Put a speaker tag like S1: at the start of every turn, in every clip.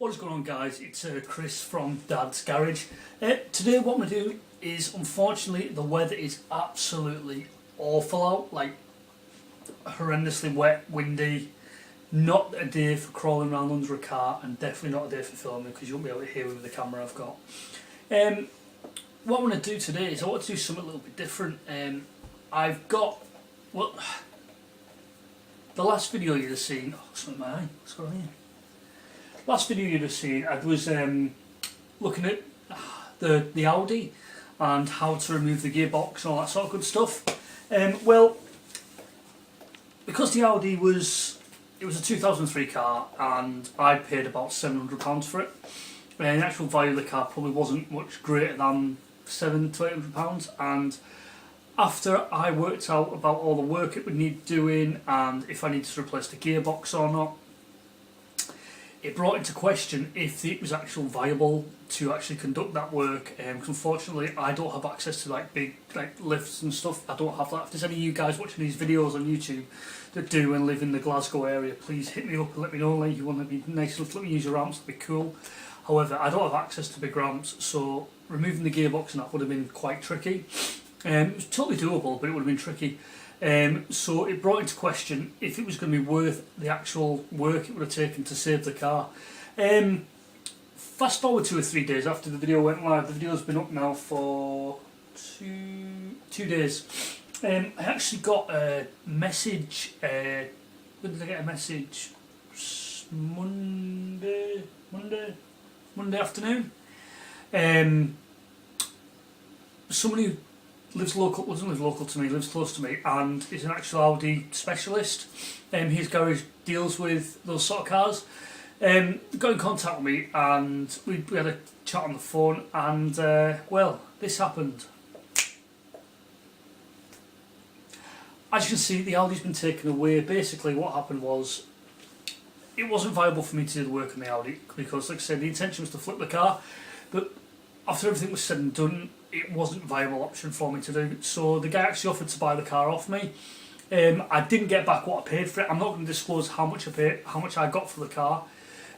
S1: What is going on, guys? It's Chris from Dad's Garage. Today what I'm going to do is, unfortunately, the weather is absolutely awful out, like horrendously wet, windy. Not a day for crawling around under a car, and definitely not a day for filming because you won't be able to hear me with the camera I've got. What I want to do today is I want to do something a little bit different. I've got, well, the last video you'd have seen, something in my eye, what's going on here? Last video you'd have seen, I was looking at the Audi and how to remove the gearbox and all that sort of good stuff. Well, because the Audi was a 2003 car and I paid about £700 for it. The actual value of the car probably wasn't much greater than £700 to £800, and after I worked out about all the work it would need doing and if I needed to replace the gearbox or not, it brought into question if it was actually viable to actually conduct that work. Because unfortunately I don't have access to big lifts and stuff. I don't have that. If there's any of you guys watching these videos on YouTube that do and live in the Glasgow area, please hit me up and let me know. Like, you want to be nice enough to let me use your ramps, that'd be cool. However, I don't have access to big ramps, so removing the gearbox and that would have been quite tricky. It was totally doable, but it would have been tricky. So it brought into question if it was going to be worth the actual work it would have taken to save the car. Fast forward 2 or 3 days after the video went live. The video's been up now for two days. I actually got a message. When did I get a message? Monday afternoon. Somebody who doesn't live local to me, lives close to me, and is an actual Audi specialist. His garage deals with those sort of cars. Got in contact with me and we had a chat on the phone, and well, this happened. As you can see, the Audi's been taken away. Basically what happened was, it wasn't viable for me to do the work on the Audi because, like I said, the intention was to flip the car, but after everything was said and done, it wasn't a viable option for me to do. So the guy actually offered to buy the car off me. I didn't get back what I paid for it. I'm not going to disclose how much I got for the car,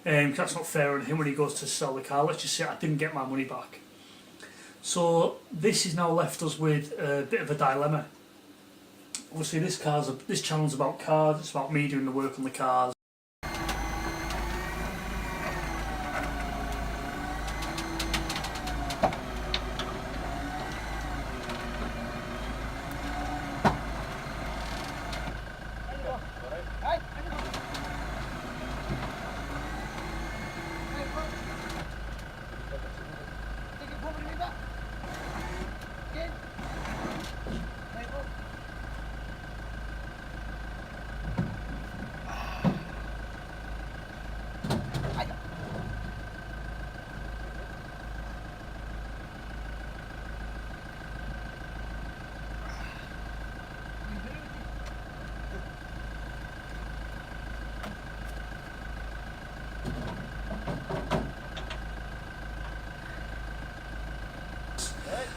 S1: because that's not fair on him when he goes to sell the car. Let's just say I didn't get my money back. So this has now left us with a bit of a dilemma. Obviously, this channel's about cars. It's about me doing the work on the cars.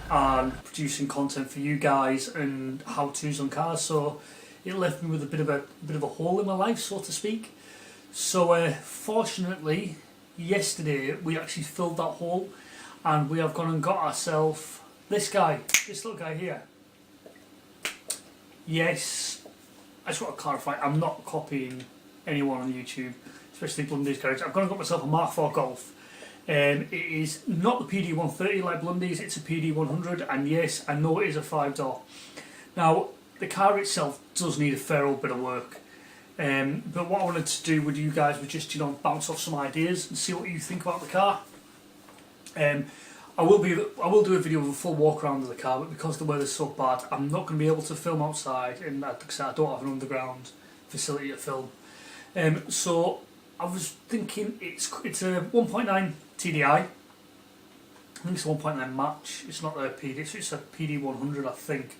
S1: And producing content for you guys and how-tos on cars, so it left me with a bit of a hole in my life, so to speak. So fortunately, yesterday we actually filled that hole, and we have gone and got ourselves this little guy here. Yes, I just want to clarify, I'm not copying anyone on YouTube, especially Blundy's Garage. I've gone and got myself a Mark IV Golf. It is not the PD130 like Blundy's, it's a PD100, and yes, I know it is a 5-door. Now, the car itself does need a fair old bit of work, but what I wanted to do with you guys was just, bounce off some ideas and see what you think about the car. I will do a video of a full walk around of the car, but because the weather's so bad, I'm not going to be able to film outside, and like I said, I don't have an underground facility to film. So I was thinking it's a 1.9 TDI. I think it's a 1.9 match. It's not a PD, it's a PD100, I think,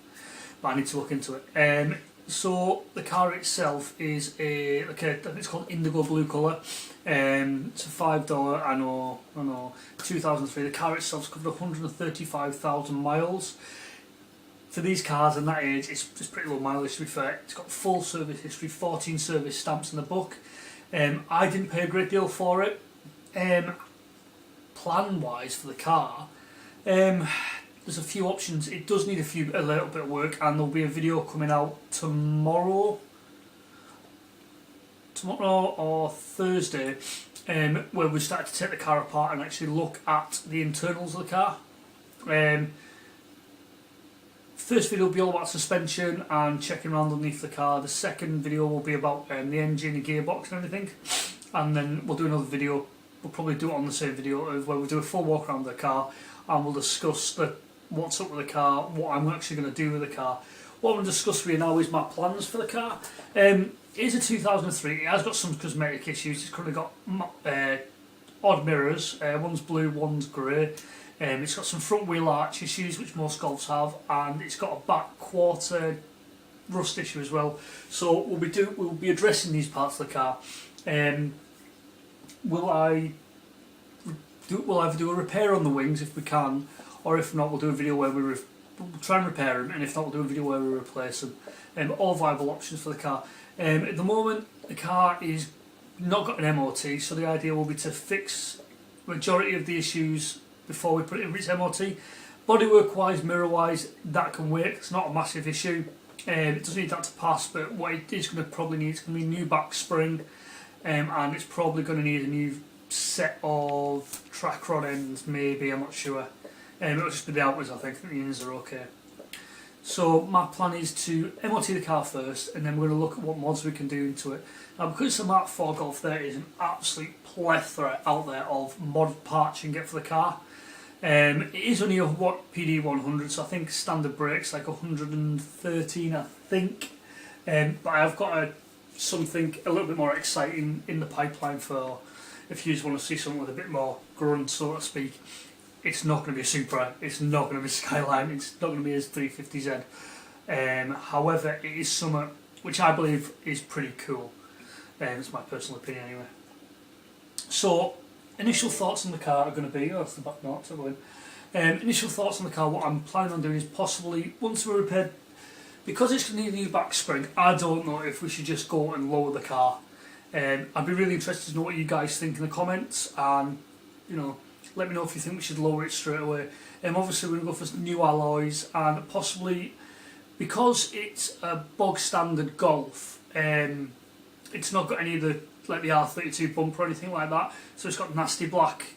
S1: but I need to look into it. So the car itself is it's called indigo blue colour. It's a 5-door. I know. 2003. The car itself's covered 135,000 miles. For these cars in that age, it's pretty low mileage, to be fair. It's got full service history, 14 service stamps in the book. I didn't pay a great deal for it. Plan wise for the car, there's a few options. It does need a little bit of work, and there'll be a video coming out tomorrow or Thursday, where we start to take the car apart and actually look at the internals of the car. First video will be all about suspension and checking around underneath the car. The second video will be about the engine and gearbox and everything, and then we'll do another video. We'll probably do it on the same video of where we'll do a full walk around the car, and we'll discuss what's up with the car, what I'm actually going to do with the car. What I'm going to discuss with you now is my plans for the car. It is a 2003. It has got some cosmetic issues. It's currently got odd mirrors. One's blue, one's grey. It's got some front wheel arch issues, which most Golfs have, and it's got a back quarter rust issue as well. So we'll be addressing these parts of the car. We'll either do a repair on the wings if we can, or if not, we'll do a video where we'll try and repair them, and if not, we'll do a video where we replace them. All viable options for the car. At the moment, the car is not got an MOT, so the idea will be to fix the majority of the issues before we put it in its MOT. Bodywork wise, mirror wise, that can wait. It's not a massive issue. It doesn't need that to pass, but what it is going to probably need is going to be a new back spring, and it's probably going to need a new set of track rod ends, maybe, I'm not sure. It'll just be the outwards, I think the ends are okay. So my plan is to MOT the car first, and then we're going to look at what mods we can do into it. Now, because it's a Mark IV Golf, there is an absolute plethora out there of mod parts you can get for the car. It is only a PD 100, so I think standard brakes like 113, I think. But I've got something a little bit more exciting in the pipeline for if you just want to see something with a bit more grunt, so to speak. It's not going to be a Supra, it's not going to be a Skyline, it's not going to be a 350Z. However, it is something which I believe is pretty cool. It's my personal opinion anyway. So, initial thoughts on the car are going to be, that's the back notes, initial thoughts on the car, what I'm planning on doing is possibly, once we're repaired, because it's going to need a new back spring, I don't know if we should just go and lower the car. I'd be really interested to know what you guys think in the comments, and let me know if you think we should lower it straight away. Obviously we're going to go for new alloys, and possibly, because it's a bog standard Golf, it's not got any of the R32 bumper or anything like that, so it's got nasty black,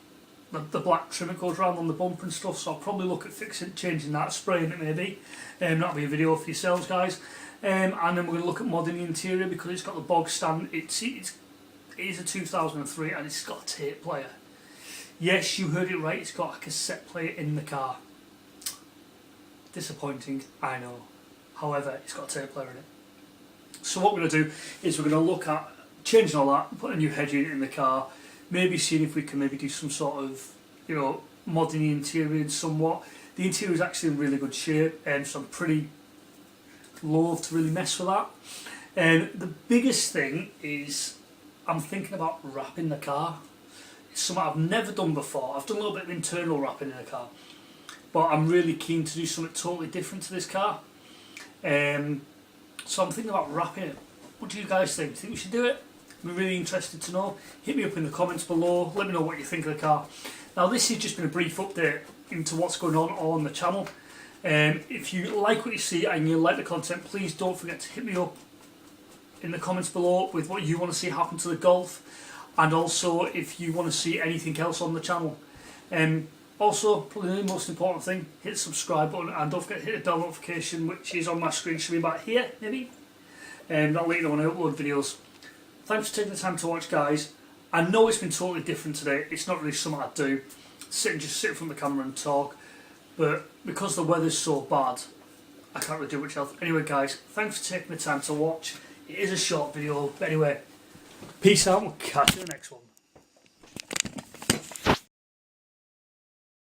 S1: the black trim that goes around on the bumper and stuff, so I'll probably look at changing that, spraying it maybe. That'll be a video for yourselves, guys. And then we're going to look at modding the interior, because it's got the bog stand. It is a 2003 and it's got a tape player. Yes, you heard it right, it's got a cassette player in the car. Disappointing, I know. However, it's got a tape player in it. So what we're going to do is we're going to look at changing all that, putting a new head unit in the car, maybe seeing if we can maybe do some sort of, modding the interior somewhat. The interior is actually in really good shape, so I'm pretty loath to really mess with that. The biggest thing is I'm thinking about wrapping the car. It's something I've never done before. I've done a little bit of internal wrapping in the car, but I'm really keen to do something totally different to this car. So I'm thinking about wrapping it. What do you guys think? Do you think we should do it? I'm really interested to know. Hit me up in the comments below. Let me know what you think of the car. Now, this has just been a brief update into what's going on the channel. If you like what you see and you like the content, please don't forget to hit me up in the comments below with what you want to see happen to the Golf, and also if you want to see anything else on the channel. Also, probably the most important thing, hit the subscribe button, and don't forget to hit the bell notification, which is on my screen, should be back here maybe, and that'll let you know when I upload videos. Thanks for taking the time to watch, guys. I know it's been totally different today. It's not really something I do, just sit in front of the camera and talk, but because the weather's so bad, I can't really do much else. Anyway, guys, thanks for taking the time to watch. It is a short video, but anyway, peace out, and we'll catch you in the next one.